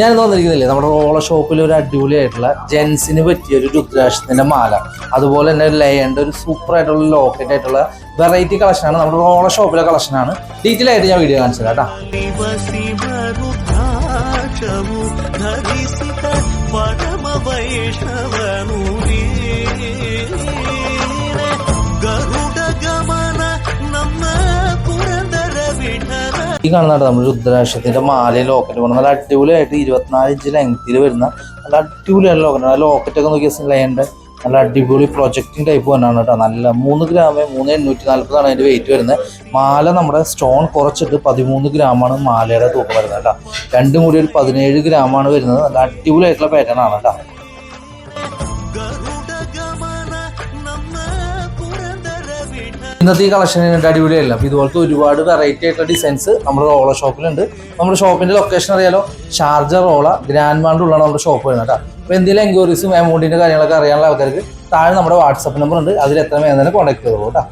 ഞാൻ വന്നിരിക്കുന്നില്ലേ നമ്മുടെ റോളർ ഷോപ്പിൽ ഒരു അടിപൊളിയായിട്ടുള്ള ജെൻസിന് പറ്റിയ ഒരു രുദ്രാക്ഷത്തിന്റെ മാല, അതുപോലെ തന്നെ ലയന്റെ ഒരു സൂപ്പർ ആയിട്ടുള്ള ലോക്കറ്റ് ആയിട്ടുള്ള വെറൈറ്റി കളക്ഷനാണ്. നമ്മുടെ റോളർ ഷോപ്പിലെ കളക്ഷനാണ്. ഡീറ്റെയിൽ ആയിട്ട് ഞാൻ വീഡിയോ കാണിച്ചു തരാം ഈ കാണുന്നതാണ് നമ്മൾ രുദ്രാക്ഷത്തിന്റെ മാലയും ലോക്കറ്റ് കൊണ്ട് നല്ല അടിപൊളിയായിട്ട് 24 ഇഞ്ച് ലെങ്ത്തിൽ വരുന്ന നല്ല അടിപൊളിയാണ് ലോക്കറ്റ്. ആ ലോക്കറ്റ് ഒക്കെ നോക്കിയാൽ ലയന്റെ നല്ല അടിപൊളി പ്രൊജക്റ്റിംഗ് ടൈപ്പ് തന്നെയാണ് കേട്ടോ. നല്ല 3 ഗ്രാം 3,840 അതിന്റെ വെയിറ്റ് വരുന്നത്. മാല നമ്മുടെ സ്റ്റോൺ കുറച്ചിട്ട് 13 ഗ്രാമാണ് മാലയുടെ തൂക്കം വരുന്നത് കേട്ടോ. രണ്ടും കൂടി ഒരു 17 ഗ്രാമാണ് വരുന്നത്. നല്ല അടിപൊളിയായിട്ടുള്ള പാറ്റേൺ ആണ് കേട്ടോ. ഇന്നത്തെ ഈ കളക്ഷൻ അടിപൊളിയല്ല. അപ്പോൾ ഇതുപോലത്തെ ഒരുപാട് വെറൈറ്റി ആയിട്ടുള്ള ഡിസൈൻസ് നമ്മുടെ റോളർ ഷോപ്പിലുണ്ട്. നമ്മുടെ ഷോപ്പിന്റെ ലൊക്കേഷൻ അറിയാലോ, ഷാർജ റോള ഗ്രാൻഡ് മാളിലുള്ളതാണ് നമ്മുടെ ഷോപ്പ് വരുന്നത് കേട്ടോ. അപ്പോൾ എന്തെങ്കിലും എൻക്വയറീസും എമൗണ്ടിന്റെ കാര്യങ്ങളൊക്കെ അറിയാനുള്ള ആൾക്കാർക്ക് താഴെ നമ്മുടെ വാട്സപ്പ് നമ്പർ ഉണ്ട്, അതിൽ എത്ര വേഗം തന്നെ കോൺടാക്ട് ചെയ്തോളൂ കേട്ടോ.